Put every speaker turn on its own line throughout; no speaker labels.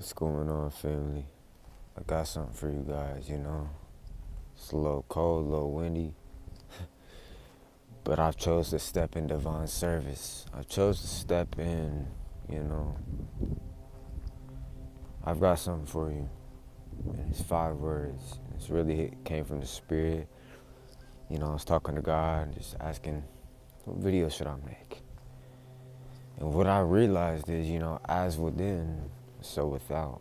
What's going on, family? I got something for you guys, It's a little cold, a little windy, but I chose to step in divine service. I chose to step in, you know. I've got something for you, and it's 5 words. It came from the Spirit. I was talking to God, just asking, what video should I make? And what I realized is, as within, so without.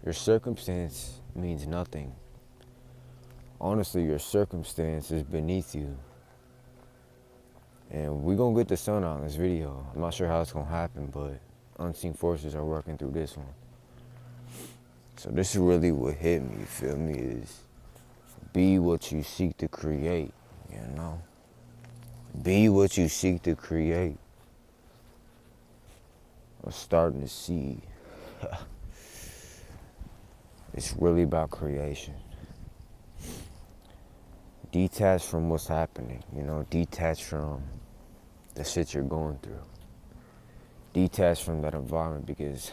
Your circumstance means nothing. Honestly, your circumstance is beneath you. And we're going to get the sun out in this video. I'm not sure how it's going to happen, but unseen forces are working through this one. So this is really what hit me, you feel me, is be what you seek to create, Be what you seek to create. I'm starting to see it's really about creation. Detach from what's happening, detach from the shit you're going through. Detach from that environment, because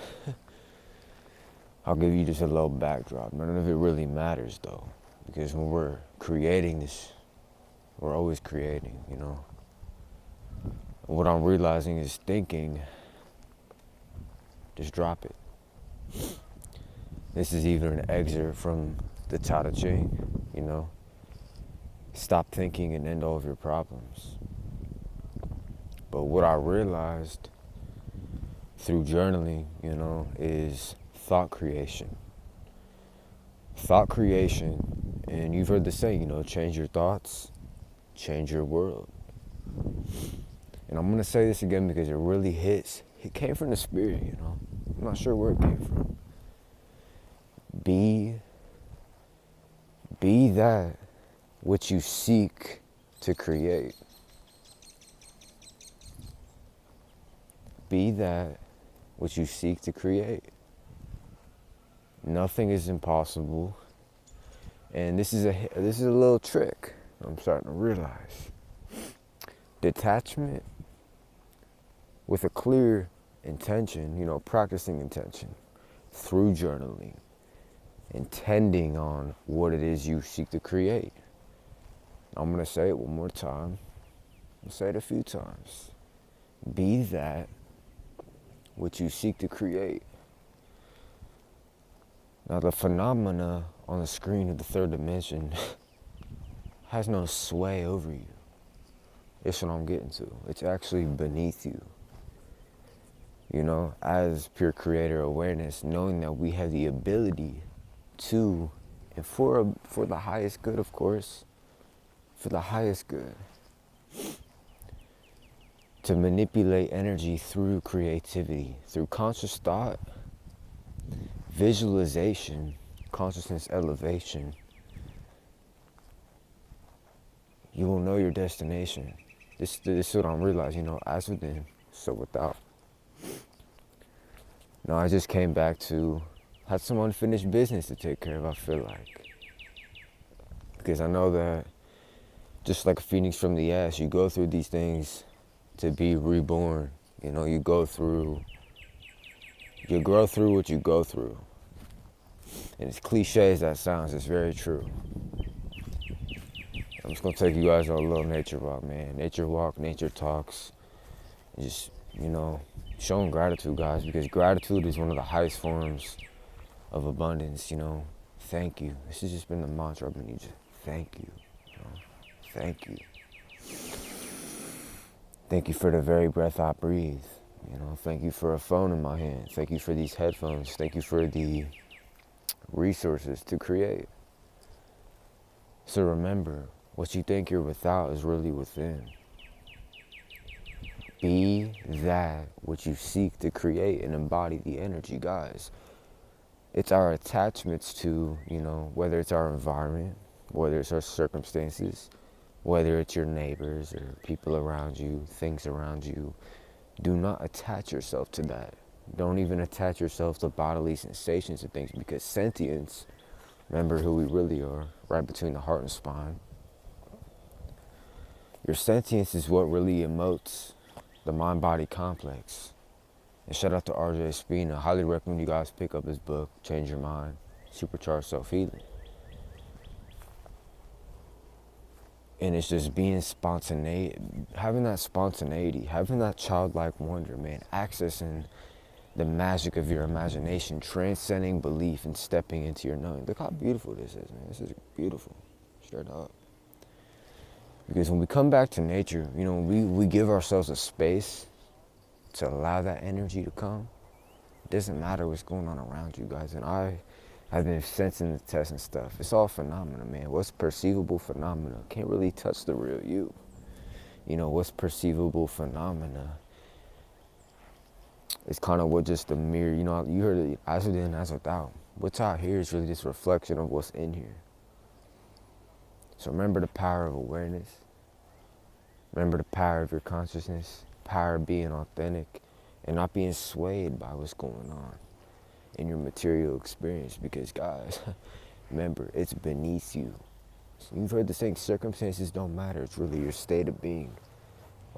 I'll give you just a little backdrop. None of it really matters though, because when we're creating this, we're always creating, What I'm realizing is thinking, just drop it. This is even an excerpt from the Tao Te Ching, Stop thinking and end all of your problems. But what I realized through journaling, is thought creation. Thought creation, and you've heard the saying, change your thoughts, change your world. And I'm going to say this again because it really hits. It came from the Spirit, I'm not sure where it came from. Be that which you seek to create. Be that which you seek to create. Nothing is impossible. And this is a little trick I'm starting to realize. Detachment with a clear intention, practicing intention through journaling, intending on what it is you seek to create. I'm going to say it one more time. I'll say it a few times. Be that which you seek to create. Now, the phenomena on the screen of the third dimension has no sway over you. It's what I'm getting to. It's actually beneath you. As pure creator awareness, knowing that we have the ability to, and for the highest good, of course, for the highest good, to manipulate energy through creativity, through conscious thought, visualization, consciousness elevation. You will know your destination. This is what I'm realizing, as within, so without. Now, I just came back to, had some unfinished business to take care of, I feel like. Because I know that just like a phoenix from the ash, you go through these things to be reborn. You grow through what you go through. And as cliche as that sounds, it's very true. I'm just going to take you guys on a little nature walk, man. Nature walk, nature talks. Just, showing gratitude, guys, because gratitude is one of the highest forms of abundance, Thank you. This has just been the mantra I've been using. Thank you. Thank you. Thank you for the very breath I breathe. Thank you for a phone in my hand. Thank you for these headphones. Thank you for the resources to create. So remember, what you think you're without is really within. Be that which you seek to create and embody the energy, guys. It's our attachments to, whether it's our environment, whether it's our circumstances, whether it's your neighbors or people around you, things around you. Do not attach yourself to that. Don't even attach yourself to bodily sensations and things, because sentience, remember who we really are, right between the heart and spine. Your sentience is what really emotes the mind-body complex. And shout out to RJ Spina. I highly recommend you guys pick up his book, Change Your Mind, Supercharged Self-Healing. And it's just being spontaneous, having that spontaneity, having that childlike wonder, man, accessing the magic of your imagination, transcending belief and stepping into your knowing. Look how beautiful this is, man. This is beautiful, straight up. Because when we come back to nature, you know, we give ourselves a space to allow that energy to come. It doesn't matter what's going on around you guys. And I've been sensing the tests and stuff. It's all phenomena, man. What's perceivable phenomena can't really touch the real you. You know, what's perceivable phenomena is kind of what just the mirror, you know, you heard it, as within, as without. What's out here is really just a reflection of what's in here. So remember the power of awareness. Remember the power of your consciousness, power of being authentic and not being swayed by what's going on in your material experience. Because guys, remember, it's beneath you. So you've heard the saying, circumstances don't matter. It's really your state of being.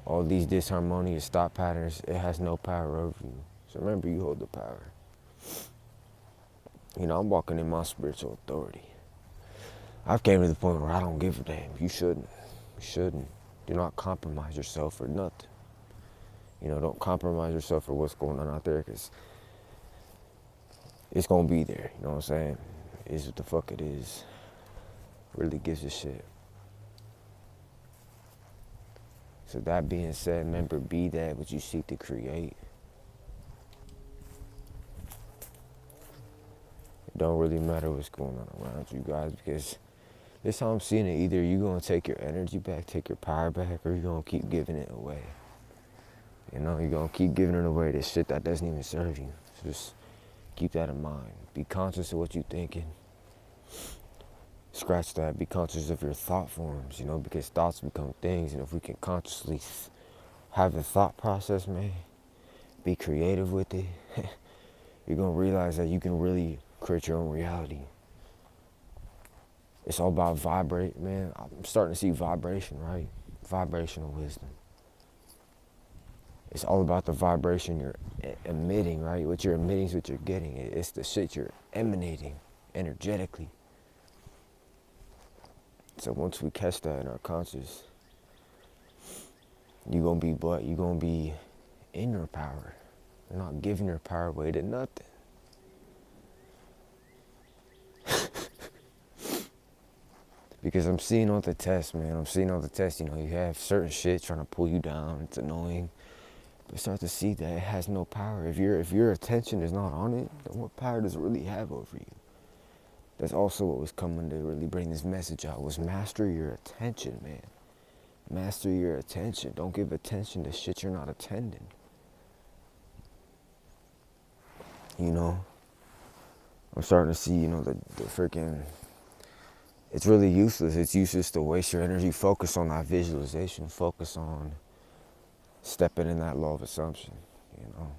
All these disharmonious thought patterns, it has no power over you. So remember, you hold the power. You know, I'm walking in my spiritual authority. I've came to the point where I don't give a damn. You shouldn't. You shouldn't. Do not compromise yourself for nothing. You know, don't compromise yourself for what's going on out there, because it's going to be there. You know what I'm saying? It is what the fuck it is. Really gives a shit. So that being said, remember, be that which you seek to create. It don't really matter what's going on around you guys, because this how I'm seeing it. Either you're going to take your energy back, take your power back, or you're going to keep giving it away. You know, you're going to keep giving it away to shit that doesn't even serve you. So just keep that in mind. Be conscious of what you're thinking. Scratch that. Be conscious of your thought forms, you know, because thoughts become things. And if we can consciously have the thought process, man, be creative with it, you're going to realize that you can really create your own reality. It's all about vibrate, man. I'm starting to see vibration, right? Vibrational wisdom. It's all about the vibration you're emitting, right? What you're emitting is what you're getting. It's the shit you're emanating energetically. So once we catch that in our conscious, you're going to be what? You're going to be in your power. You're not giving your power away to nothing. Because I'm seeing all the tests, man. I'm seeing all the tests. You know, you have certain shit trying to pull you down. It's annoying. But start to see that it has no power. If your attention is not on it, then what power does it really have over you? That's also what was coming to really bring this message out, was master your attention, man. Master your attention. Don't give attention to shit you're not attending. You know? I'm starting to see, you know, the freaking... It's really useless. It's useless to waste your energy. Focus on that visualization. Focus on stepping in that law of assumption, you know.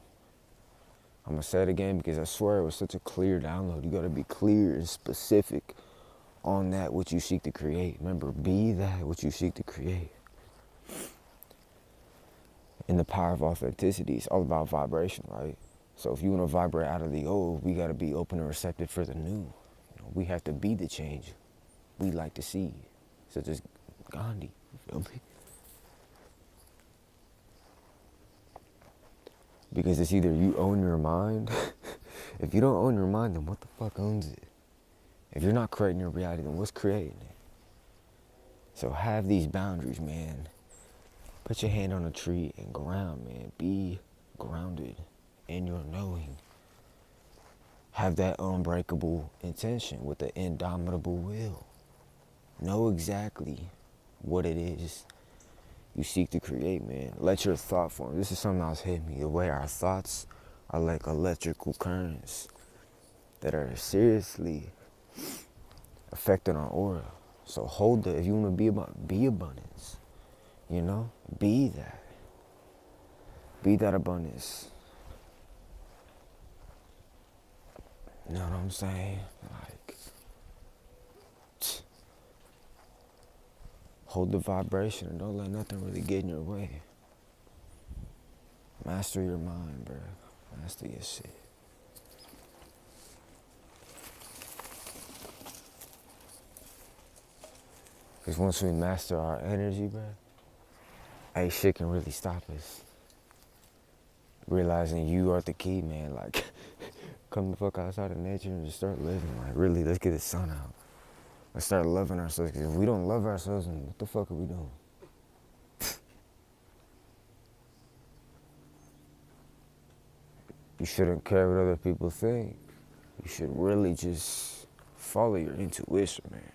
I'm going to say it again because I swear it was such a clear download. You got to be clear and specific on that which you seek to create. Remember, be that which you seek to create. And the power of authenticity is all about vibration, right? So if you want to vibrate out of the old, we got to be open and receptive for the new. You know, we have to be the change we like to see, such as Gandhi, you feel me? Because it's either you own your mind. If you don't own your mind, then what the fuck owns it? If you're not creating your reality, then what's creating it? So have these boundaries, man. Put your hand on a tree and ground, man. Be grounded in your knowing. Have that unbreakable intention with the indomitable will. Know exactly what it is you seek to create, man. Let your thought form. This is something else hit me. The way our thoughts are like electrical currents that are seriously affecting our aura. So hold the, if you want to be abundance, you know, be that. Be that abundance. You know what I'm saying? Like, hold the vibration and don't let nothing really get in your way. Master your mind, bro. Master your shit. Because once we master our energy, bro, ain't shit can really stop us. Realizing you are the key, man. Like, come the fuck outside of nature and just start living. Like, really, let's get the sun out. Let's start loving ourselves. Because if we don't love ourselves, then what the fuck are we doing? You shouldn't care what other people think. You should really just follow your intuition, man.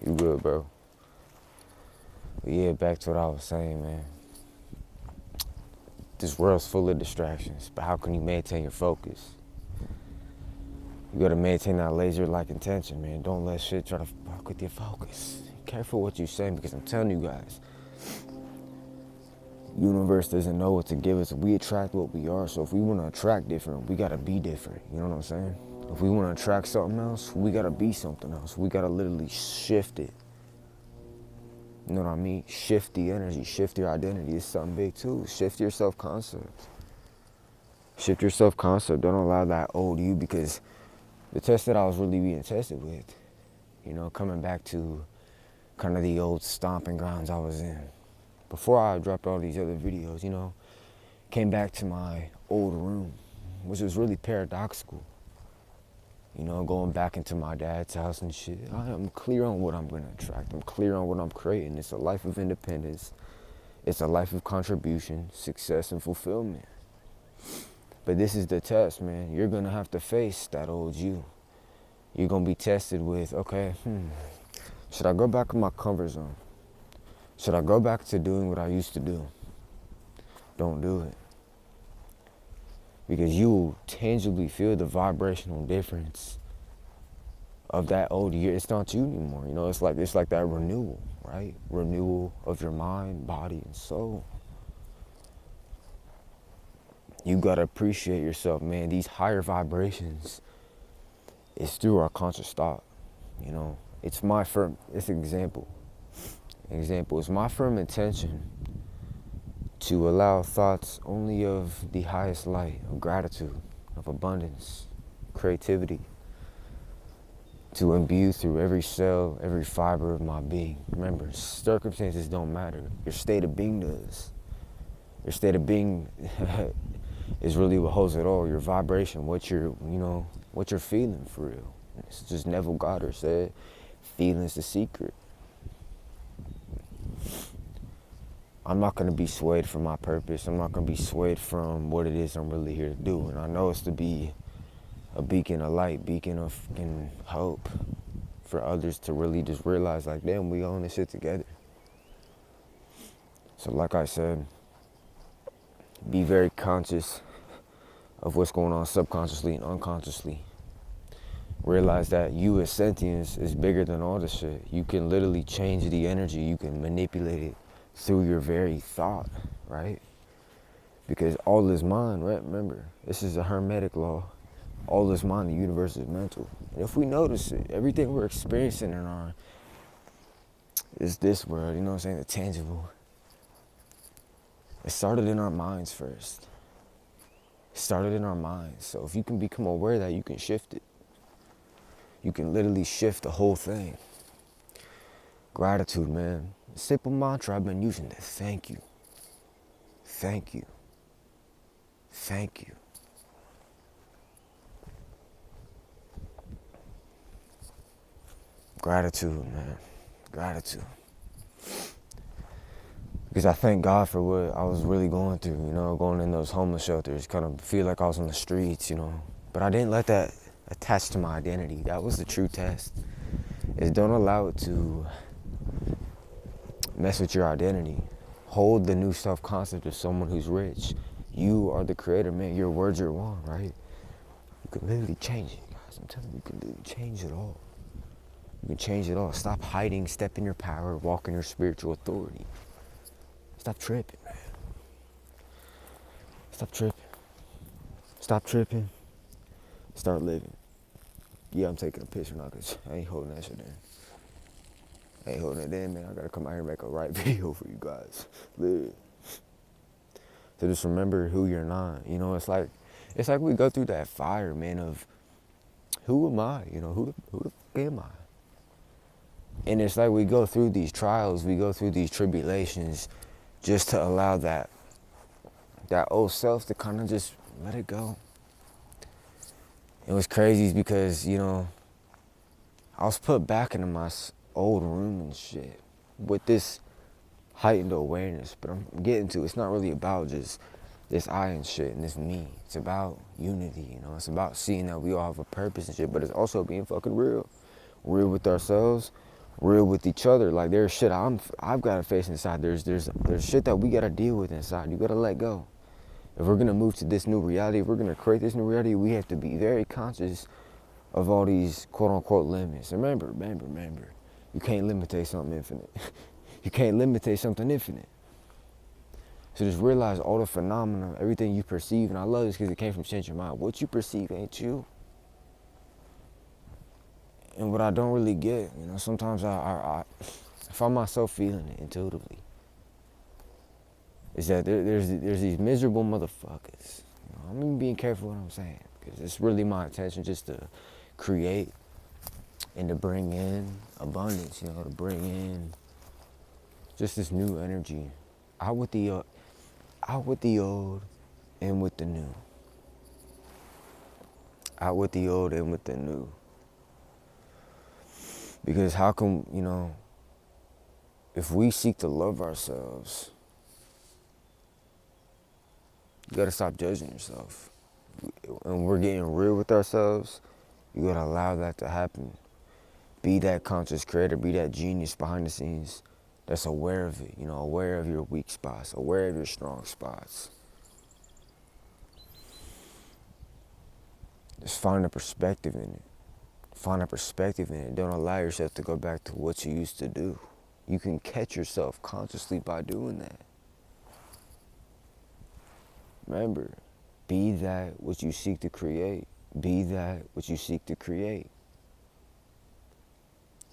You good, bro. But yeah, back to what I was saying, man. This world's full of distractions, but how can you maintain your focus? You gotta maintain that laser-like intention, man. Don't let shit try to fuck with your focus. Careful what you say, because I'm telling you guys, universe doesn't know what to give us. We attract what we are, so if we want to attract different, we gotta be different. You know what I'm saying? If we want to attract something else, we gotta be something else. We gotta literally shift it. You know what I mean? Shift the energy, shift your identity. It's something big too. Shift your self-concept. Shift your self-concept. Don't allow that old you, because the test that I was really being tested with, you know, coming back to kind of the old stomping grounds I was in. Before I dropped all these other videos, you know, came back to my old room, which was really paradoxical. You know, going back into my dad's house and shit. I am clear on what I'm going to attract. I'm clear on what I'm creating. It's a life of independence. It's a life of contribution, success, and fulfillment. But this is the test, man. You're going to have to face that old you. You're going to be tested with, okay, should I go back in my comfort zone? Should I go back to doing what I used to do? Don't do it. Because you will tangibly feel the vibrational difference of that old year. It's not you anymore. You know, it's like that renewal, right? Renewal of your mind, body, and soul. You gotta appreciate yourself, man. These higher vibrations is through our conscious thought. You know, it's an example. It's my firm intention to allow thoughts only of the highest light, of gratitude, of abundance, creativity, to imbue through every cell, every fiber of my being. Remember, circumstances don't matter. Your state of being does. Your state of being is really what holds it all. Your vibration, what you're feeling for real. It's just Neville Goddard said, feeling's the secret. I'm not going to be swayed from my purpose. I'm not going to be swayed from what it is I'm really here to do. And I know it's to be a beacon of light, beacon of fucking hope for others to really just realize, like, damn, we own this shit together. So like I said, be very conscious of what's going on subconsciously and unconsciously. Realize that you as sentience is bigger than all this shit. You can literally change the energy. You can manipulate it through your very thought, right? Because all is mind, right? Remember, this is a hermetic law. All is mind, the universe is mental. And if we notice it, everything we're experiencing in our is this world, you know what I'm saying, the tangible. It started in our minds first. It started in our minds. So if you can become aware of that, you can shift it. You can literally shift the whole thing. Gratitude, man. Simple mantra I've been using this. Thank you. Thank you. Thank you. Gratitude, man. Gratitude. Because I thank God for what I was really going through, you know, going in those homeless shelters, kind of feel like I was on the streets, you know. But I didn't let that attach to my identity. That was the true test. Is don't allow it to mess with your identity. Hold the new self-concept of someone who's rich. You are the creator, man. Your words are one, right? You can literally change it, guys. I'm telling you, you can literally change it all. You can change it all. Stop hiding, step in your power, walk in your spiritual authority. Stop tripping, man. Stop tripping. Stop tripping. Start living. Yeah, I'm taking a picture now because I ain't holding that shit in. Hey, holding it in, man. I gotta come out here and make a right video for you guys. Live. So just remember who you're not. You know, it's like we go through that fire, man, of who am I? You know, who the fuck am I? And it's like we go through these trials, we go through these tribulations just to allow that old self to kind of just let it go. It was crazy because, you know, I was put back into my old room and shit with this heightened awareness, but I'm getting to, it's not really about just this I and shit and this me. It's about unity, you know. It's about seeing that we all have a purpose and shit, but it's also being fucking real. Real with ourselves, real with each other. Like there's shit I've got to face inside. There's shit that we got to deal with inside. You got to let go. If we're gonna move to this new reality, if we're gonna create this new reality, we have to be very conscious of all these quote unquote limits. Remember, you can't limitate something infinite. You can't limitate something infinite. So just realize all the phenomena, everything you perceive, and I love this because it came from Change Your Mind. What you perceive ain't you. And what I don't really get, you know, sometimes I find myself feeling it intuitively, is that there's these miserable motherfuckers. You know, I'm even being careful what I'm saying, because it's really my intention just to create and to bring in abundance, you know, to bring in just this new energy, out with the old, in with the new. Out with the old, in with the new. Because how come, you know, if we seek to love ourselves, you gotta stop judging yourself. And we're getting real with ourselves, you gotta allow that to happen. Be that conscious creator, be that genius behind the scenes that's aware of it, you know, aware of your weak spots, aware of your strong spots. Just find a perspective in it. Find a perspective in it. Don't allow yourself to go back to what you used to do. You can catch yourself consciously by doing that. Remember, be that which you seek to create. Be that which you seek to create.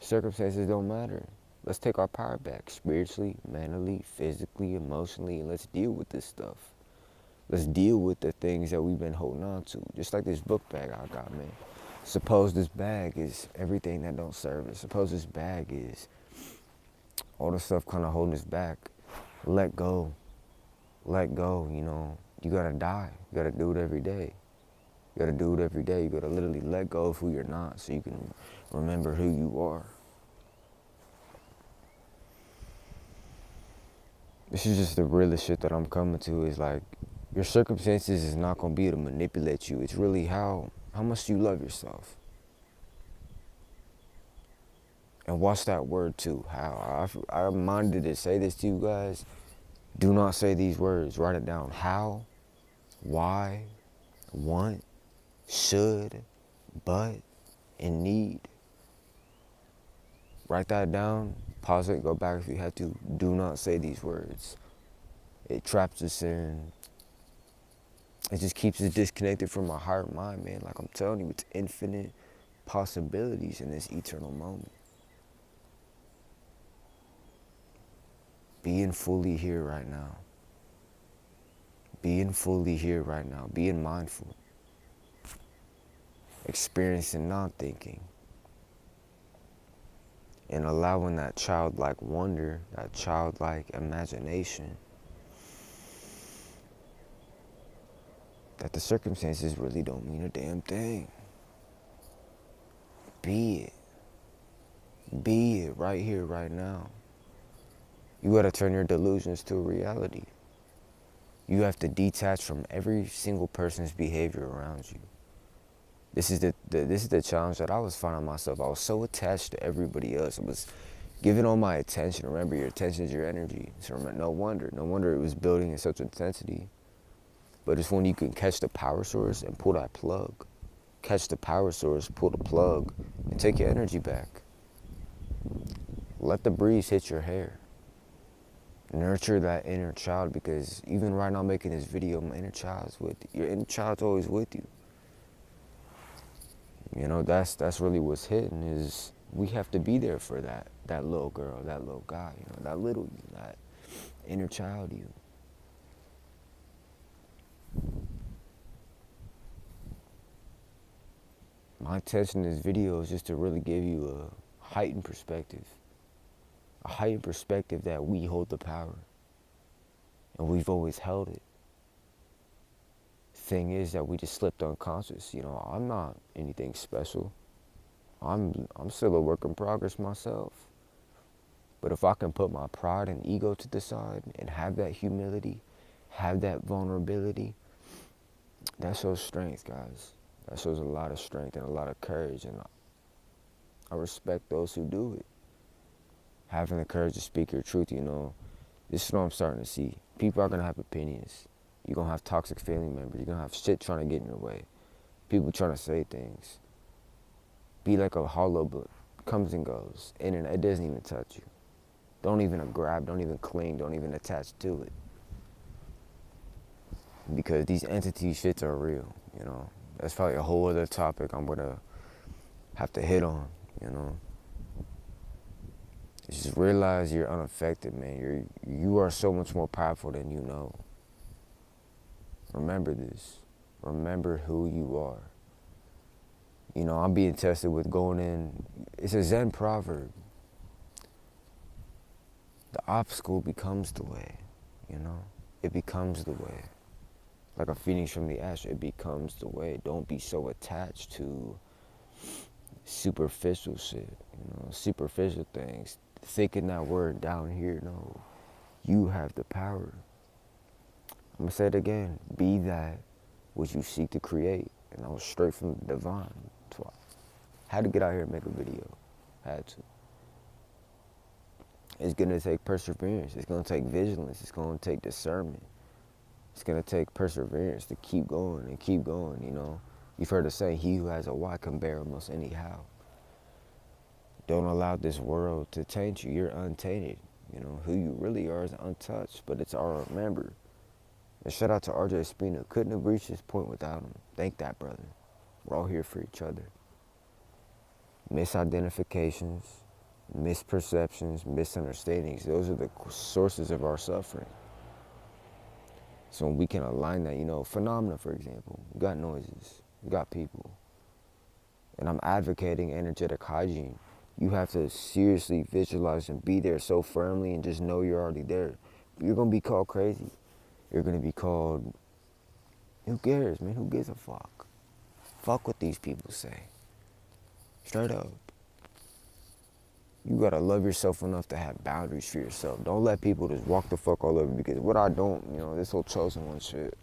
Circumstances don't matter. Let's take our power back spiritually, mentally, physically, emotionally, and let's deal with this stuff. Let's deal with the things that we've been holding on to. Just like this book bag I got, man. Suppose this bag is everything that don't serve us. Suppose this bag is all the stuff kind of holding us back. Let go. Let go, you know. You gotta die. You gotta do it every day. You gotta do it every day. You gotta literally let go of who you're not so you can remember who you are. This is just the realest shit that I'm coming to, is like, your circumstances is not gonna be able to manipulate you. It's really how much do you love yourself? And watch that word too, how. I'm minded to say this to you guys. Do not say these words, write it down. How, why, want, should, but, and need. Write that down, pause it, go back if you have to. Do not say these words. It traps us in, it just keeps us disconnected from our heart and mind, man. Like I'm telling you, it's infinite possibilities in this eternal moment. Being fully here right now. Being fully here right now. Being mindful. Experiencing non-thinking. And allowing that childlike wonder, that childlike imagination, that the circumstances really don't mean a damn thing. Be it. Be it right here, right now. You gotta turn your delusions to a reality. You have to detach from every single person's behavior around you. This is the challenge that I was finding myself. I was so attached to everybody else. I was giving all my attention. Remember, your attention is your energy. So remember, no wonder it was building in such intensity. But it's when you can catch the power source and pull that plug. Catch the power source, pull the plug, and take your energy back. Let the breeze hit your hair. Nurture that inner child, because even right now making this video, my inner child's with you. Your inner child's always with you. You know, that's really what's hitting, is we have to be there for that little girl, that little guy, you know, that little you, that inner child you. My intention in this video is just to really give you a heightened perspective that we hold the power, and we've always held it. Thing is that we just slipped unconscious. You know, I'm not anything special. I'm still a work in progress myself. But if I can put my pride and ego to the side and have that humility, have that vulnerability, that shows strength, guys. That shows a lot of strength and a lot of courage, and I respect those who do it. Having the courage to speak your truth, you know, this is what I'm starting to see. People are gonna have opinions. You're gonna have toxic family members. You're gonna have shit trying to get in your way. People trying to say things. Be like a hollow book. Comes and goes. Internet, it doesn't even touch you. Don't even grab, don't even cling, don't even attach to it. Because these entity shits are real, you know. That's probably a whole other topic I'm gonna have to hit on, you know. Just realize you're unaffected, man. You are so much more powerful than you know. Remember this. Remember who you are. You know, I'm being tested with going in. It's a Zen proverb. The obstacle becomes the way, you know? It becomes the way. Like a phoenix from the ash, it becomes the way. Don't be so attached to superficial shit, you know, superficial things. Thinking that we're down here, no. You have the power. I'm gonna say it again. Be that which you seek to create. And I was straight from the divine. So I had to get out here and make a video. Had to. It's gonna take perseverance. It's gonna take vigilance. It's gonna take discernment. It's gonna take perseverance to keep going, you know. You've heard the saying, he who has a why can bear almost anyhow. Don't allow this world to taint you. You're untainted. You know, who you really are is untouched, but it's all remember. And shout out to RJ Espino. Couldn't have reached this point without him. Thank that brother. We're all here for each other. Misidentifications, misperceptions, misunderstandings, those are the sources of our suffering. So when we can align that, you know, phenomena, for example, we got noises, we got people. And I'm advocating energetic hygiene. You have to seriously visualize and be there so firmly and just know you're already there. You're gonna be called crazy. You're gonna be called, who cares, man? Who gives a fuck? Fuck what these people say. Straight up. You gotta love yourself enough to have boundaries for yourself. Don't let people just walk the fuck all over, because what I don't, you know, this whole chosen one shit,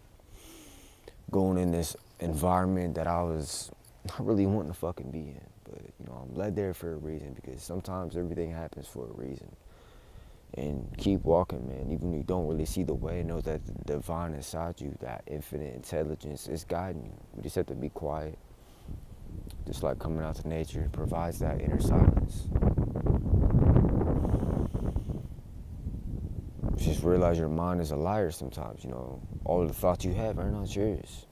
going in this environment that I was not really wanting to fucking be in. But, you know, I'm led there for a reason, because sometimes everything happens for a reason. And keep walking, man. Even when you don't really see the way, know that the divine inside you, that infinite intelligence is guiding you. We just have to be quiet. Just like coming out to nature provides that inner silence. Just realize your mind is a liar sometimes, you know. All the thoughts you have are not yours.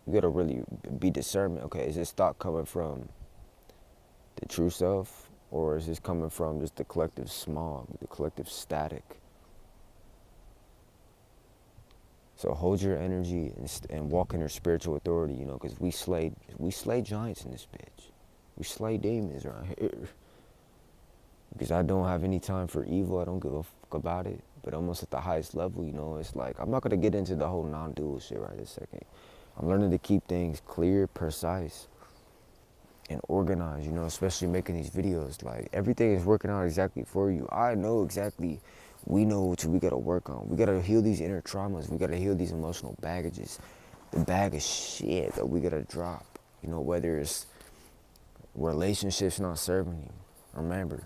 You gotta really be discernment. Okay, is this thought coming from the true self, or is this coming from just the collective smog, the collective static? So hold your energy and walk in your spiritual authority, you know, because we slay giants in this bitch. We slay demons around here. Because I don't have any time for evil. I don't give a fuck about it. But almost at the highest level, you know, it's like, I'm not going to get into the whole non-dual shit right this second. I'm learning to keep things clear, precise, and organized, you know, especially making these videos. Like, everything is working out exactly for you. I know exactly, we know what we got to work on. We got to heal these inner traumas. We got to heal these emotional baggages. The bag of shit that we got to drop. You know, whether it's relationships not serving you. Remember,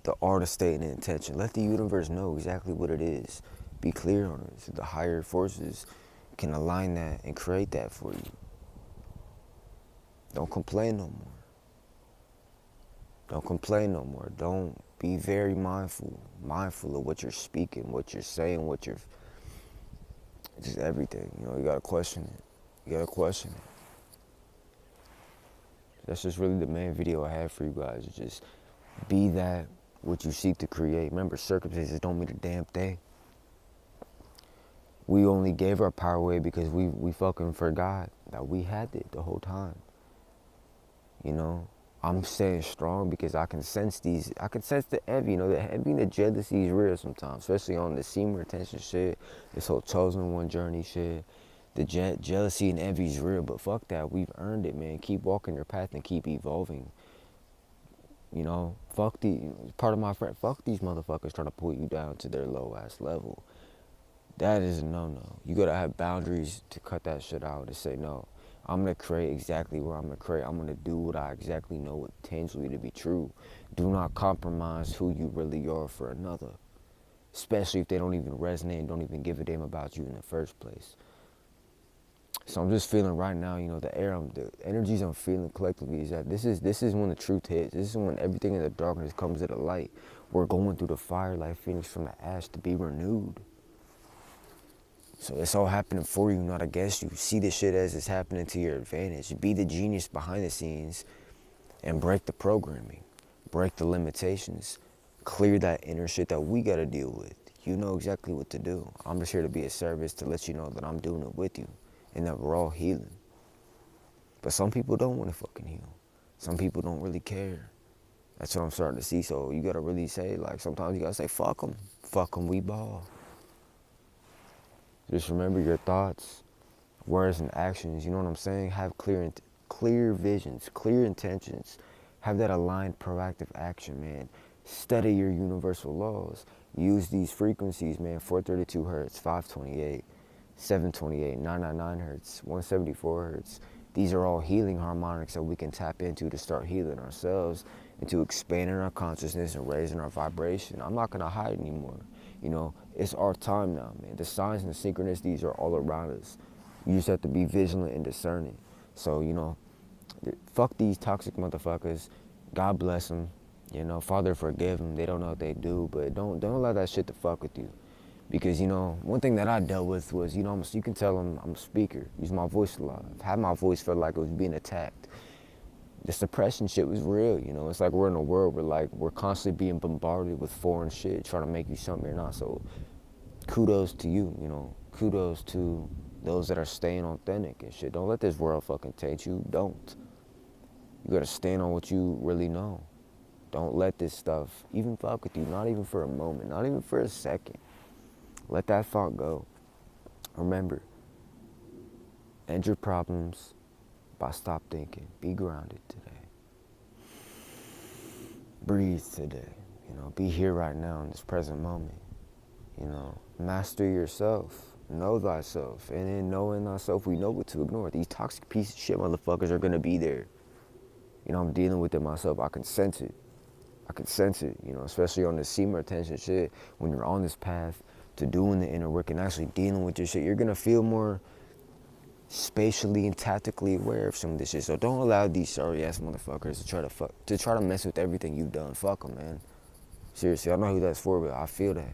the art of stating intention. Let the universe know exactly what it is. Be clear on it so the higher forces can align that and create that for you. Don't complain no more. Don't complain no more. Don't be very mindful of what you're speaking, what you're saying, just everything. You know, you gotta question it. You gotta question it. That's just really the main video I have for you guys. Just be that what you seek to create. Remember, circumstances don't mean a damn thing. We only gave our power away because we fucking forgot that we had it the whole time. You know, I'm staying strong because I can sense the envy, the envy and the jealousy is real sometimes, especially on the semen retention shit, this whole chosen one journey shit. The jealousy and envy is real, but fuck that, we've earned it, man. Keep walking your path and keep evolving. Fuck these motherfuckers trying to pull you down to their low ass level. That is a no-no. You gotta have boundaries to cut that shit out, to say no. I'm gonna create exactly where I'm gonna create. I'm gonna do what I exactly know what tangibly to be true. Do not compromise who you really are for another. Especially if they don't even resonate and don't even give a damn about you in the first place. So I'm just feeling right now, the energies I'm feeling collectively is that this is when the truth hits. This is when everything in the darkness comes to the light. We're going through the fire like Phoenix from the ash to be renewed. So it's all happening for you, not against you. See the shit as it's happening to your advantage. Be the genius behind the scenes and break the programming. Break the limitations. Clear that inner shit that we gotta deal with. You know exactly what to do. I'm just here to be a service to let you know that I'm doing it with you and that we're all healing. But some people don't want to fucking heal. Some people don't really care. That's what I'm starting to see. So you gotta really say, sometimes you gotta say, fuck them. Fuck them, we ball. Just remember your thoughts, words, and actions. You know what I'm saying? Have clear visions, clear intentions. Have that aligned, proactive action, man. Study your universal laws. Use these frequencies, man. 432 hertz, 528, 728, 999 hertz, 174 hertz. These are all healing harmonics that we can tap into to start healing ourselves and to expanding our consciousness and raising our vibration. I'm not gonna hide anymore. It's our time now, man. The signs and the synchronicities are all around us. You just have to be vigilant and discerning. So, fuck these toxic motherfuckers. God bless them. Father forgive them. They don't know what they do, but don't allow that shit to fuck with you. Because, one thing that I dealt with was, you can tell I'm a speaker. Use my voice a lot. I've had my voice feel like it was being attacked. The suppression shit was real, It's like we're in a world where, we're constantly being bombarded with foreign shit, trying to make you something you're not. So, kudos to you, Kudos to those that are staying authentic and shit. Don't let this world fucking taint you. Don't. You gotta stand on what you really know. Don't let this stuff even fuck with you, not even for a moment, not even for a second. Let that thought go. Remember, end your problems by stop thinking. Be grounded today. Breathe today. Be here right now in this present moment. Master yourself. Know thyself. And in knowing thyself, we know what to ignore. These toxic piece of shit motherfuckers are gonna be there. I'm dealing with it myself. I can sense it. Especially on the semen retention shit. When you're on this path to doing the inner work and actually dealing with your shit, you're gonna feel more spatially and tactically aware of some of this shit. So don't allow these sorry ass motherfuckers to try to mess with everything you've done. Fuck them, man. Seriously, I know who that's for, but I feel that.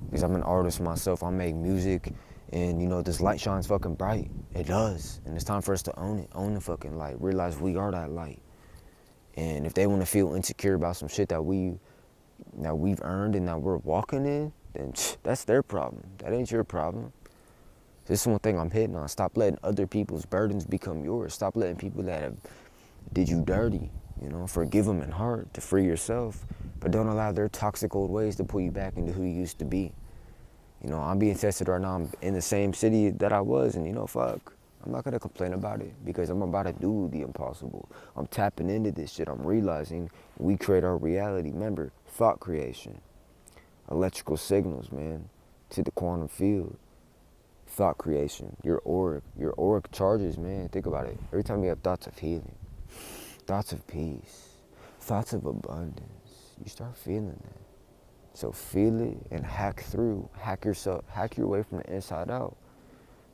Because I'm an artist myself. I make music, and this light shines fucking bright. It does. And it's time for us to own it. Own the fucking light. Realize we are that light. And if they want to feel insecure about some shit that we've earned and that we're walking in, then that's their problem. That ain't your problem. This is one thing I'm hitting on. Stop letting other people's burdens become yours. Stop letting people that have did you dirty, forgive them in heart to free yourself. But don't allow their toxic old ways to pull you back into who you used to be. I'm being tested right now. I'm in the same city that I was, and fuck. I'm not gonna complain about it because I'm about to do the impossible. I'm tapping into this shit. I'm realizing we create our reality. Remember, thought creation. Electrical signals, man, to the quantum field. Thought creation. Your auric charges, man. Think about it. Every time you have thoughts of healing, thoughts of peace, thoughts of abundance, you start feeling that. So feel it and hack your way from the inside out.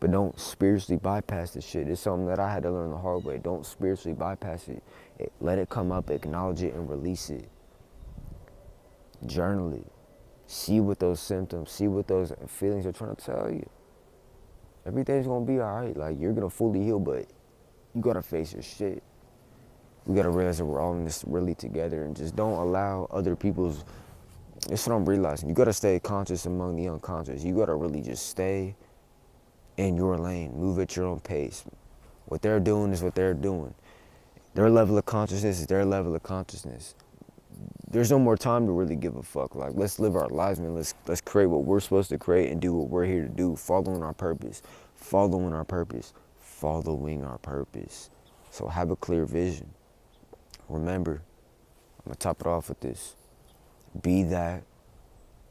But don't spiritually bypass this shit. It's something that I had to learn the hard way. Don't spiritually bypass it. Let it come up, acknowledge it, and release it. Journal it. See what those symptoms, see what those feelings are trying to tell you. Everything's gonna be alright. You're gonna fully heal, but you gotta face your shit. We gotta realize that we're all in this really together, and just don't allow other people's. That's what I'm realizing. You gotta stay conscious among the unconscious. You gotta really just stay in your lane, move at your own pace. What they're doing is what they're doing. Their level of consciousness is their level of consciousness. There's no more time to really give a fuck. Like, let's live our lives, man. Let's create what we're supposed to create and do what we're here to do, following our purpose, following our purpose, following our purpose. So have a clear vision. Remember, I'm gonna top it off with this. Be that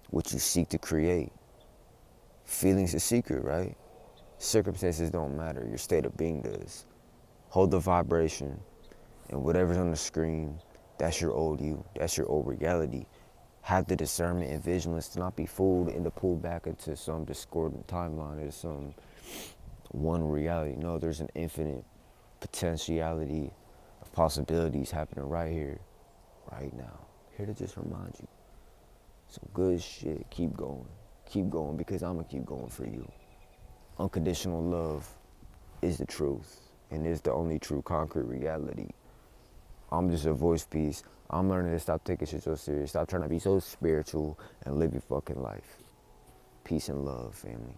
what you seek to create. Feelings are secret, right? Circumstances don't matter. Your state of being does. Hold the vibration, and whatever's on the screen, that's your old you. That's your old reality. Have the discernment and vigilance to not be fooled and to pull back into some discordant timeline or some one reality. No, there's an infinite potentiality of possibilities happening right here, right now. Here to just remind you. Some good shit. Keep going. Keep going, because I'm going to keep going for you. Unconditional love is the truth and is the only true concrete reality. I'm just a voice piece. I'm learning to stop taking shit so serious. Stop trying to be so spiritual and live your fucking life. Peace and love, family.